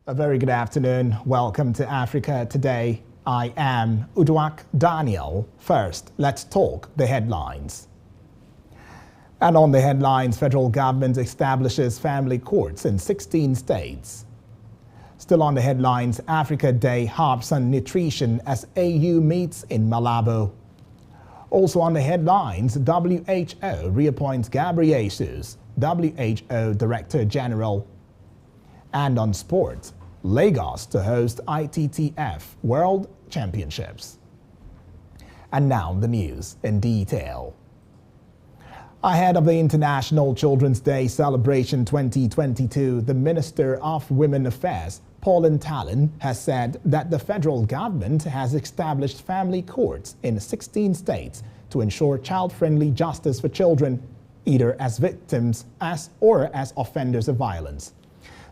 A very good afternoon. Welcome to Africa Today. I am Uduak Daniel. First, let's talk the headlines. And on the headlines, federal government establishes family courts in 16 states. Still on the headlines, Africa Day harps on nutrition as AU meets in Malabo. Also on the headlines, WHO reappoints Gabriel Jesus, WHO Director General. And on sports, Lagos to host ITTF World Championships. And now the news in detail. Ahead of the International Children's Day celebration 2022, the Minister of Women Affairs, Pauline Talon, has said that the federal government has established family courts in 16 states to ensure child-friendly justice for children, either as victims or as offenders of violence.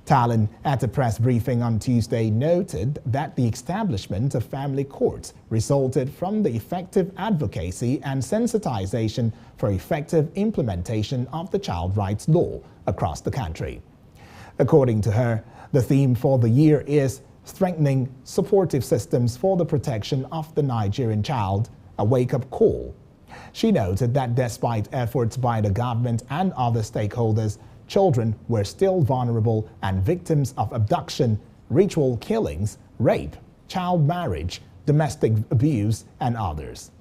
Talon, at a press briefing on Tuesday, noted that the establishment of family courts resulted from the effective advocacy and sensitization for effective implementation of the child rights law across the country. According to her, the theme for the year is strengthening supportive systems for the protection of the Nigerian child, a wake-up call. She noted that despite efforts by the government and other stakeholders, children were still vulnerable and victims of abduction, ritual killings, rape, child marriage, domestic abuse, and others.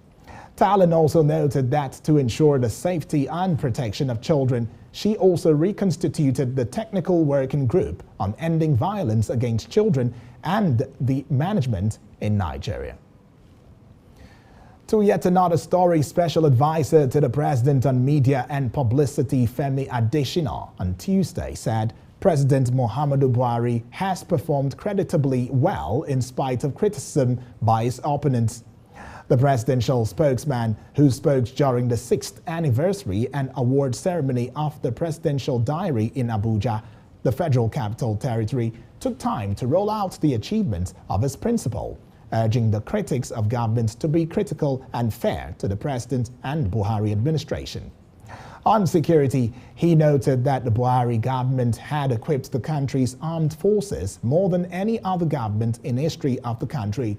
Talon also noted that to ensure the safety and protection of children, she also reconstituted the Technical Working Group on Ending Violence Against Children and the management in Nigeria. To yet another story, Special Advisor to the President on Media and Publicity Femi Adesina on Tuesday said President Muhammadu Buhari has performed creditably well in spite of criticism by his opponents. The presidential spokesman, who spoke during the 6th anniversary and award ceremony of the Presidential Diary in Abuja, the Federal Capital Territory, took time to roll out the achievements of his principal, urging the critics of government to be critical and fair to the President and Buhari administration. On security, he noted that the Buhari government had equipped the country's armed forces more than any other government in history of the country,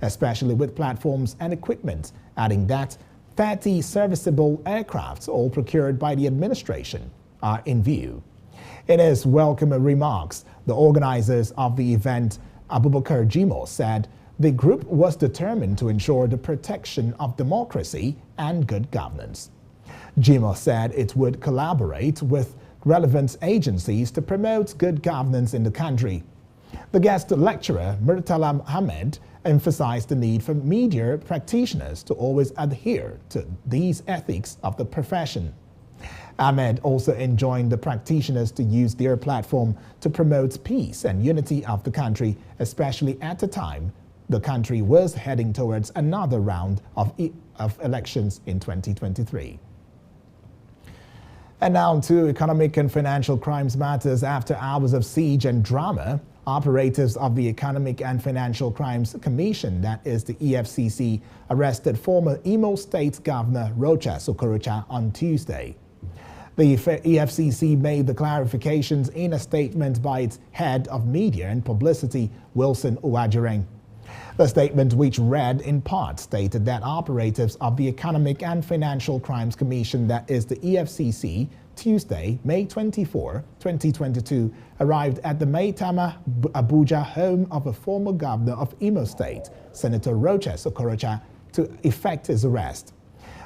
especially with platforms and equipment, adding that 30 serviceable aircrafts, all procured by the administration, are in view. In his welcome remarks, the organizers of the event, Abubakar Jimo, said the group was determined to ensure the protection of democracy and good governance. Jimo said it would collaborate with relevant agencies to promote good governance in the country. The guest lecturer, Murtala Ahmed, emphasized the need for media practitioners to always adhere to these ethics of the profession. Ahmed also enjoined the practitioners to use their platform to promote peace and unity of the country, especially at a time the country was heading towards another round of elections in 2023. And now to economic and financial crimes matters. After hours of siege and drama, operatives of the Economic and Financial Crimes Commission, that is the EFCC, arrested former Imo State Governor Okorocha on Tuesday. The EFCC made the clarifications in a statement by its head of media and publicity, Wilson Uwajireng. The statement, which read in part, stated that operatives of the Economic and Financial Crimes Commission, that is the EFCC, Tuesday, May 24, 2022, arrived at the Maitama, Abuja home of a former governor of Imo State, Senator Okorocha, to effect his arrest.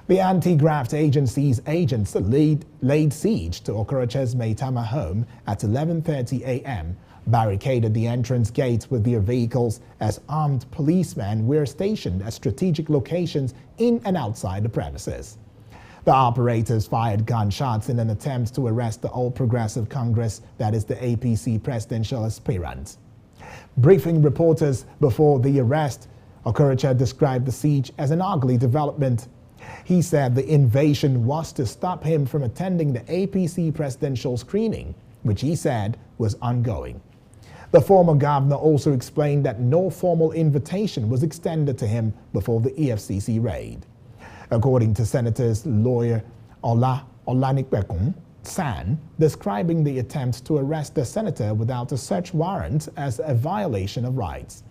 The anti-graft agency's agents laid siege to Okorocha's Maitama home at 11:30 a.m., barricaded the entrance gates with their vehicles as armed policemen were stationed at strategic locations in and outside the premises. The operators fired gunshots in an attempt to arrest the All Progressive Congress, that is the APC presidential aspirant. Briefing reporters before the arrest, Okorocha described the siege as an ugly development. He said the invasion was to stop him from attending the APC presidential screening, which he said was ongoing. The former governor also explained that no formal invitation was extended to him before the EFCC raid. According to Senator's lawyer Olanipekun, San, describing the attempt to arrest the senator without a search warrant as a violation of rights.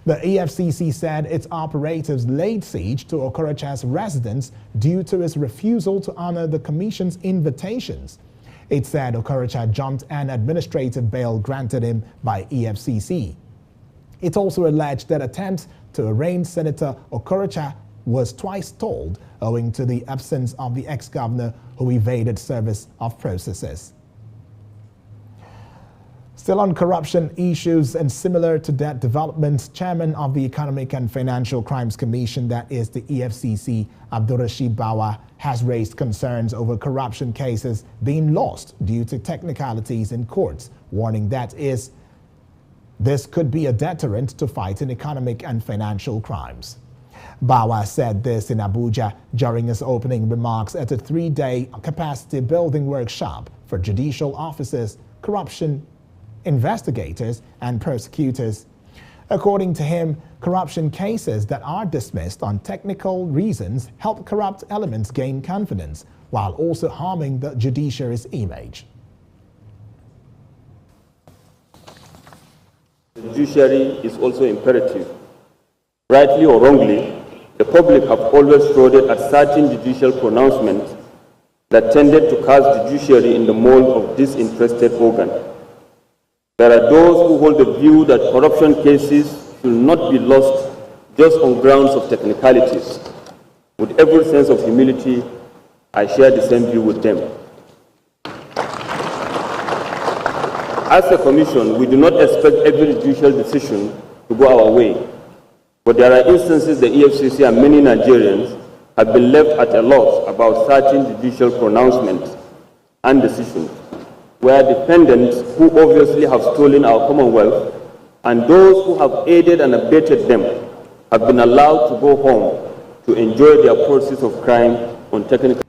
The Efcc said its operatives laid siege to Okorocha's residence due to his refusal to honor the commission's invitations. It said Okorocha jumped an administrative bail granted him by Efcc. It also alleged that attempts to arraign Senator Okorocha was twice stalled owing to the absence of the ex-governor who evaded service of processes. Still on corruption issues and similar to that developments, Chairman of the Economic and Financial Crimes Commission, that is the EFCC, Abdurrashid Bawa, has raised concerns over corruption cases being lost due to technicalities in courts, warning that this could be a deterrent to fighting economic and financial crimes. Bawa said this in Abuja during his opening remarks at a 3-day capacity building workshop for judicial officers, corruption investigators and prosecutors. According to him, corruption cases that are dismissed on technical reasons help corrupt elements gain confidence while also harming the judiciary's image. The judiciary is also imperative. Rightly or wrongly, the public have always frauded at certain judicial pronouncements that tended to cast the judiciary in the mold of disinterested organ. There are those who hold the view that corruption cases should not be lost just on grounds of technicalities. With every sense of humility, I share the same view with them. As a commission, we do not expect every judicial decision to go our way, but there are instances the EFCC and many Nigerians have been left at a loss about certain judicial pronouncements and decisions, where defendants who obviously have stolen our commonwealth and those who have aided and abetted them have been allowed to go home to enjoy their proceeds of crime on technical.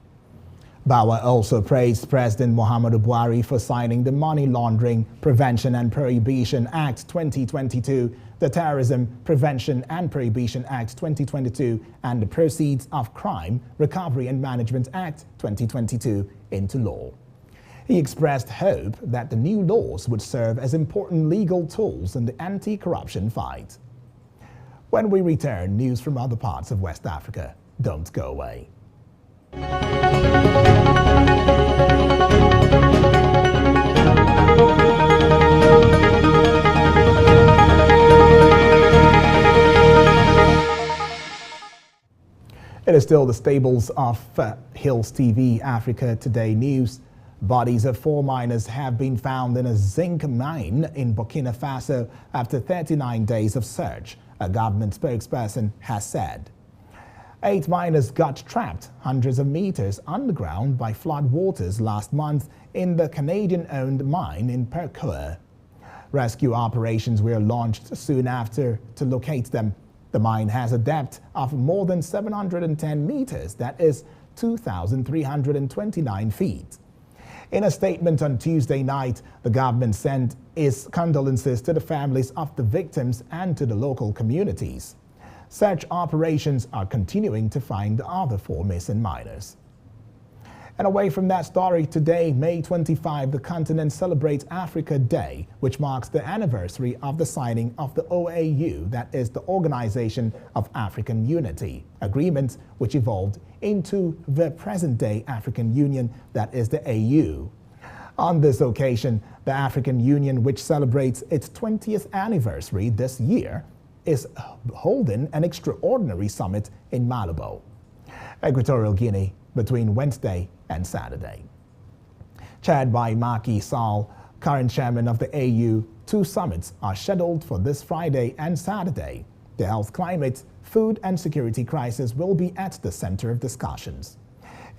Bawa also praised President Muhammadu Buhari for signing the Money Laundering Prevention and Prohibition Act 2022, the Terrorism Prevention and Prohibition Act 2022, and the Proceeds of Crime Recovery and Management Act 2022 into law. He expressed hope that the new laws would serve as important legal tools in the anti-corruption fight. When we return, news from other parts of West Africa. Don't go away. It is still the stables of Hills TV Africa Today News. Bodies of 4 miners have been found in a zinc mine in Burkina Faso after 39 days of search, a government spokesperson has said. 8 miners got trapped hundreds of meters underground by flood waters last month in the Canadian-owned mine in Percoeur. Rescue operations were launched soon after to locate them. The mine has a depth of more than 710 meters, that is 2,329 feet. In a statement on Tuesday night, the government sent its condolences to the families of the victims and to the local communities. Search operations are continuing to find the other 4 missing miners. And away from that story, today, May 25, the continent celebrates Africa Day, which marks the anniversary of the signing of the OAU, that is the Organization of African Unity, agreement which evolved into the present-day African Union, that is the AU. On this occasion, the African Union, which celebrates its 20th anniversary this year, is holding an extraordinary summit in Malabo, Equatorial Guinea, between Wednesday and Saturday. Chaired by Macky Sall, current chairman of the AU, 2 summits are scheduled for this Friday and Saturday. The health, climate, food and security crisis will be at the center of discussions.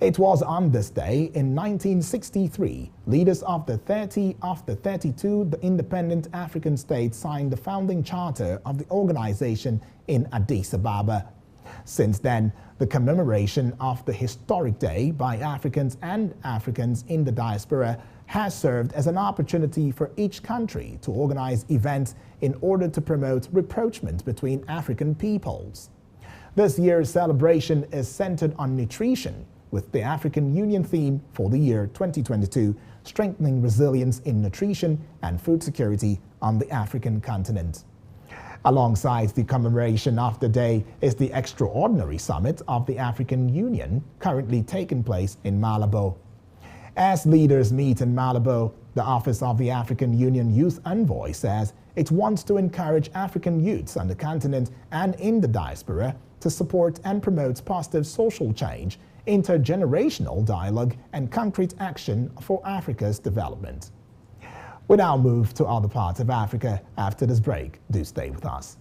It was on this day in 1963, leaders of the 32 independent African states signed the founding charter of the organization in Addis Ababa. Since then, the commemoration of the historic day by Africans and Africans in the diaspora has served as an opportunity for each country to organize events in order to promote rapprochement between African peoples. This year's celebration is centered on nutrition, with the African Union theme for the year 2022, strengthening resilience in nutrition and food security on the African continent. Alongside the commemoration of the day is the extraordinary summit of the African Union currently taking place in Malabo. As leaders meet in Malabo, the Office of the African Union Youth Envoy says it wants to encourage African youths on the continent and in the diaspora to support and promote positive social change, intergenerational dialogue, and concrete action for Africa's development. We now move to other parts of Africa after this break. Do stay with us.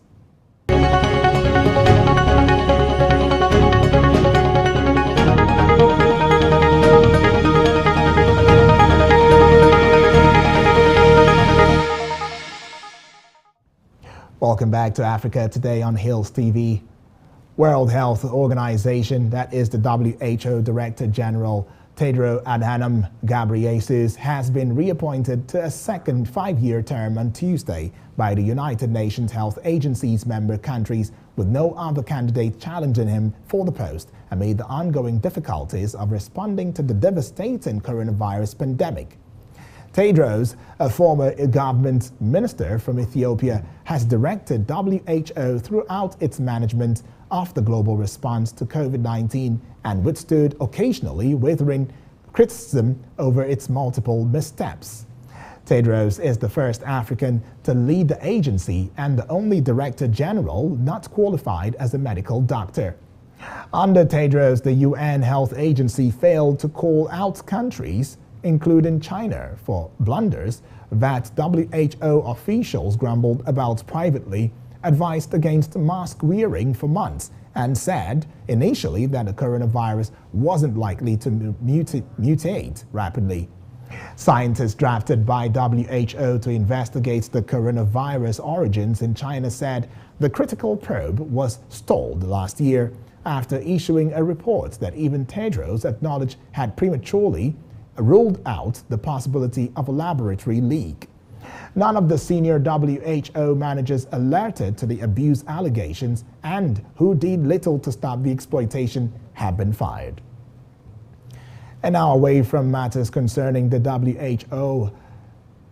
Welcome back to Africa Today on Hills TV. World Health Organization, that is the WHO Director General Tedros Adhanom Ghebreyesus, has been reappointed to a second 5-year term on Tuesday by the United Nations Health Agency's member countries, with no other candidate challenging him for the post amid the ongoing difficulties of responding to the devastating coronavirus pandemic. Tedros, a former government minister from Ethiopia, has directed WHO throughout its management of the global response to COVID-19 and withstood occasionally withering criticism over its multiple missteps. Tedros is the first African to lead the agency and the only director general not qualified as a medical doctor. Under Tedros, the UN Health Agency failed to call out countries, including China, for blunders that WHO officials grumbled about privately, advised against mask wearing for months, and said initially that the coronavirus wasn't likely to mutate rapidly. Scientists drafted by WHO to investigate the coronavirus origins in China said the critical probe was stalled last year after issuing a report that even Tedros acknowledged had prematurely ruled out the possibility of a laboratory leak. None of the senior WHO managers alerted to the abuse allegations and who did little to stop the exploitation have been fired. And now, away from matters concerning the WHO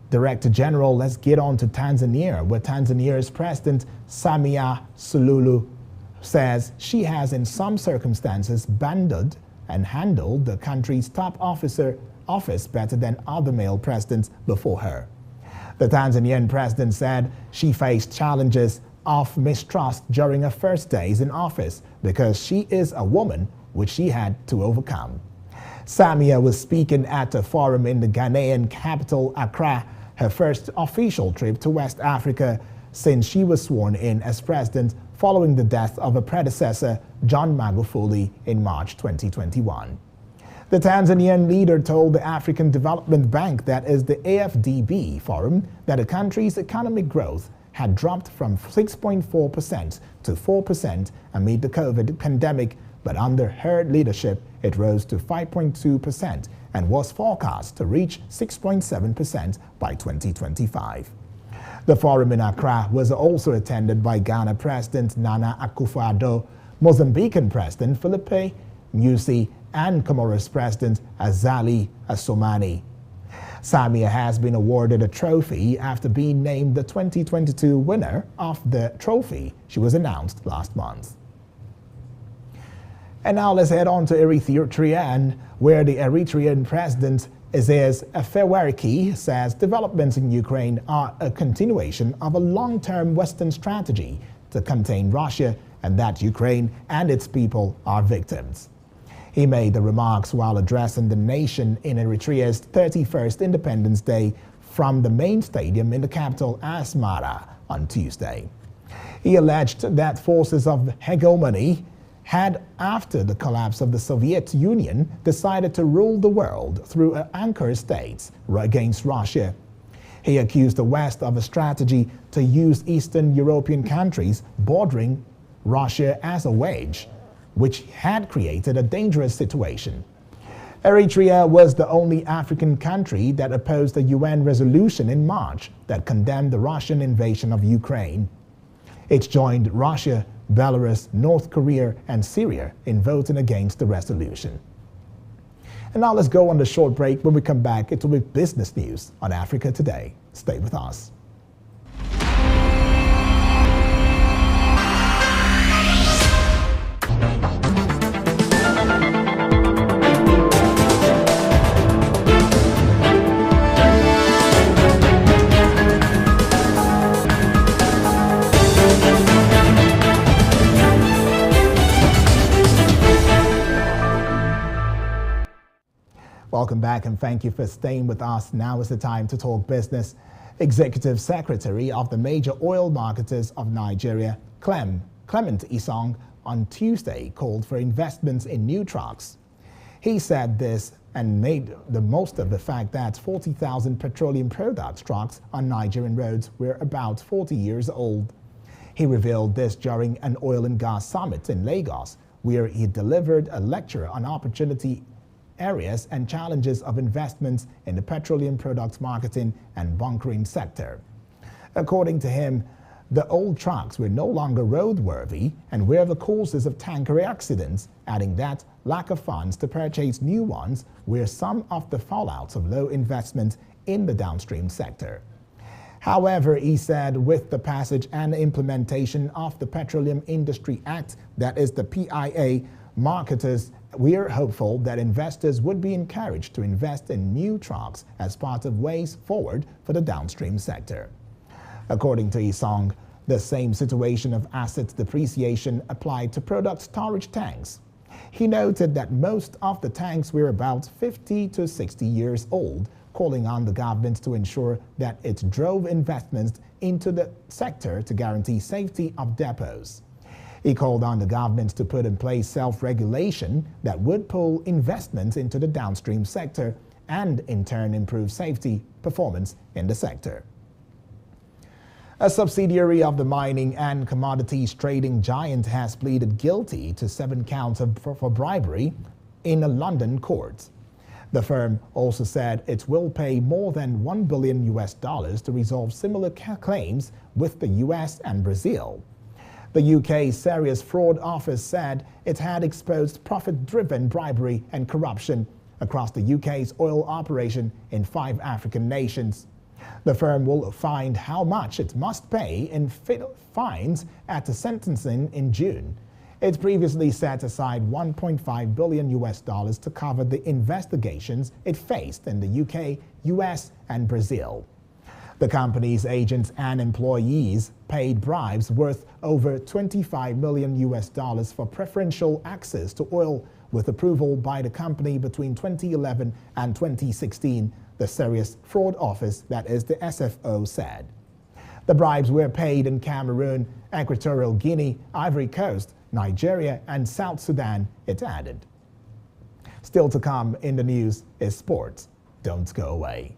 Director General, let's get on to Tanzania, where Tanzania's President Samia Suluhu says she has in some circumstances banded and handled the country's top office better than other male presidents before her. The Tanzanian president said she faced challenges of mistrust during her first days in office because she is a woman, which she had to overcome. Samia was speaking at a forum in the Ghanaian capital, Accra, her first official trip to West Africa since she was sworn in as president following the death of her predecessor, John Magufuli, in March 2021. The Tanzanian leader told the African Development Bank, that is the AFDB forum, that the country's economic growth had dropped from 6.4% to 4% amid the COVID pandemic, but under her leadership it rose to 5.2% and was forecast to reach 6.7% by 2025. The forum in Accra was also attended by Ghana President Nana Akufo-Addo, Mozambican President Filipe Nyusi, and Comoros President Azali Assoumani. Samia has been awarded a trophy after being named the 2022 winner of the trophy. She was announced last month. And now let's head on to Eritrea, where the Eritrean President Isaias Afewerki says developments in Ukraine are a continuation of a long-term Western strategy to contain Russia, and that Ukraine and its people are victims. He made the remarks while addressing the nation in Eritrea's 31st Independence Day from the main stadium in the capital Asmara on Tuesday. He alleged that forces of hegemony had, after the collapse of the Soviet Union, decided to rule the world through anchor states against Russia. He accused the West of a strategy to use Eastern European countries bordering Russia as a wedge, which had created a dangerous situation. Eritrea was the only African country that opposed a UN resolution in March that condemned the Russian invasion of Ukraine. It joined Russia, Belarus, North Korea, and Syria in voting against the resolution. And now let's go on the short break. When we come back, it will be business news on Africa Today. Stay with us. Welcome back and thank you for staying with us. Now is the time to talk business. Executive Secretary of the major oil marketers of Nigeria, Clement Isong, on Tuesday called for investments in new trucks. He said this and made the most of the fact that 40,000 petroleum products trucks on Nigerian roads were about 40 years old. He revealed this during an oil and gas summit in Lagos, where he delivered a lecture on opportunity areas and challenges of investments in the petroleum products marketing and bunkering sector. According to him, the old trucks were no longer roadworthy and were the causes of tanker accidents, adding that lack of funds to purchase new ones were some of the fallouts of low investment in the downstream sector. However, he said with the passage and implementation of the Petroleum Industry Act, that is the PIA, marketers, we are hopeful that investors would be encouraged to invest in new trucks as part of ways forward for the downstream sector. According to Isong, the same situation of asset depreciation applied to product storage tanks. He noted that most of the tanks were about 50 to 60 years old, calling on the government to ensure that it drove investments into the sector to guarantee safety of depots. He called on the government to put in place self-regulation that would pull investments into the downstream sector and in turn improve safety performance in the sector. A subsidiary of the mining and commodities trading giant has pleaded guilty to 7 counts for bribery in a London court. The firm also said it will pay more than $1 billion to resolve similar claims with the US and Brazil. The UK's Serious Fraud Office said it had exposed profit-driven bribery and corruption across the UK's oil operation in 5 African nations. The firm will find how much it must pay in fines at the sentencing in June. It previously set aside $1.5 billion to cover the investigations it faced in the UK, US, and Brazil. The company's agents and employees paid bribes worth over $25 million for preferential access to oil with approval by the company between 2011 and 2016, the Serious Fraud Office, that is the SFO, said. The bribes were paid in Cameroon, Equatorial Guinea, Ivory Coast, Nigeria, and South Sudan, it added. Still to come in the news is sports. Don't go away.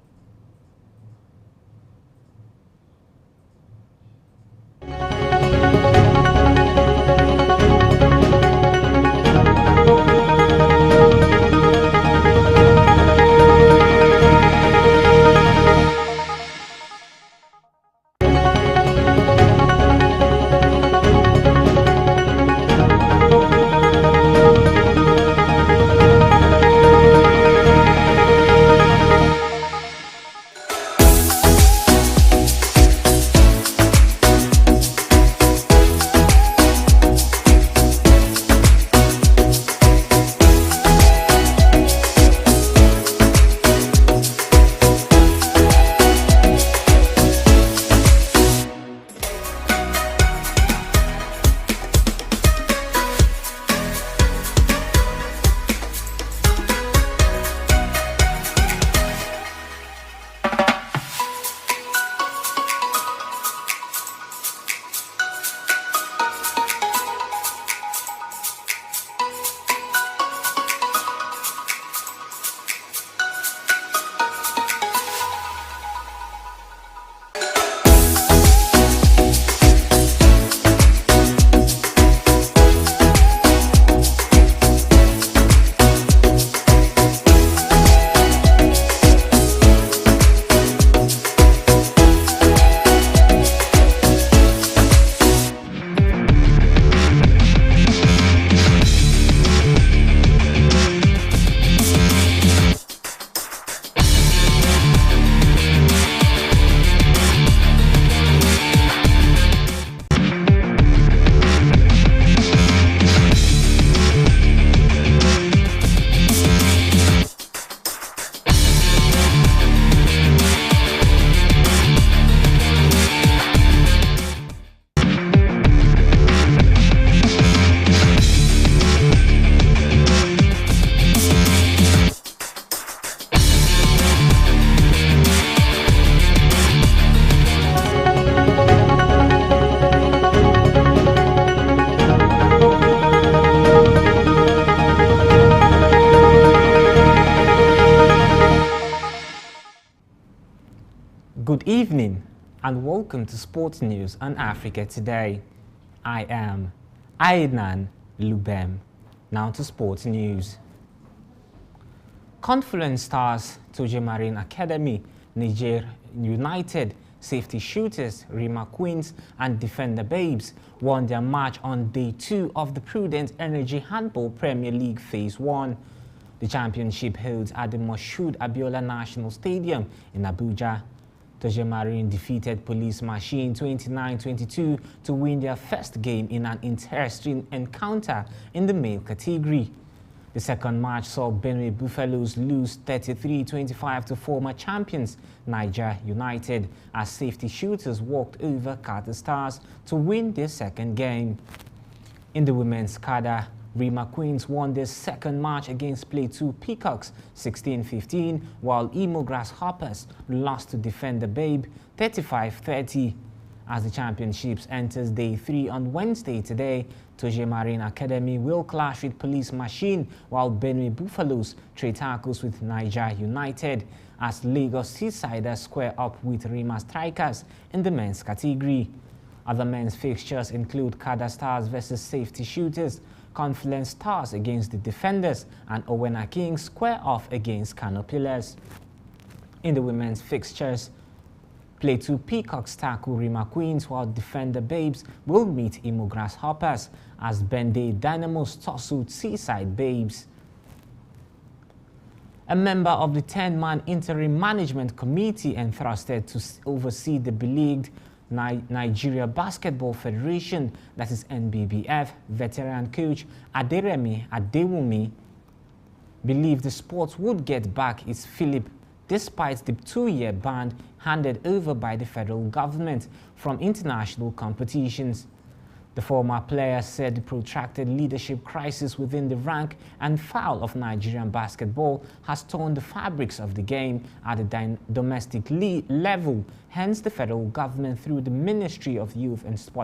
Good evening and welcome to Sports News on Africa Today. I am Ainan Lubem. Now to Sports News. Confluence stars Toje Marine Academy, Niger United, safety shooters Rima Queens and Defender Babes won their match on day 2 of the Prudent Energy Handball Premier League Phase 1. The championship holds at the Moshood Abiola National Stadium in Abuja. Toje Marine defeated Police Machine 29-22 to win their first game in an interesting encounter in the male category. The second match saw Benue Buffaloes lose 33-25 to former champions Niger United as safety shooters walked over Carter Stars to win their second game. In the women's cadre, Rima Queens won their second match against Plateau Peacocks 16-15, while Imo Grasshoppers lost to Defender Babe 35-30. As the championships enters day 3 on Wednesday today, Toje Marine Academy will clash with Police Machine, while Benue Buffaloes trade tackles with Niger United, as Lagos Seasiders square up with Rima Strikers in the men's category. Other men's fixtures include Kada Stars versus Safety Shooters, Confluence Stars against the Defenders, and Owena Kings square off against Kano Pillars. In the women's fixtures, Plateau Peacocks tackle Rima Queens, while Defender Babes will meet Imo Grasshoppers as Bende Dynamos tussle Seaside Babes. A member of the 10-man interim management committee entrusted to oversee the beleaguered Nigeria Basketball Federation, that is NBBF, veteran coach Aderemi Adewumi, believed the sport would get back its fillip despite the 2-year ban handed over by the federal government from international competitions. The former player said the protracted leadership crisis within the rank and file of Nigerian basketball has torn the fabrics of the game at the domestic level. Hence, the federal government, through the Ministry of Youth and Sport,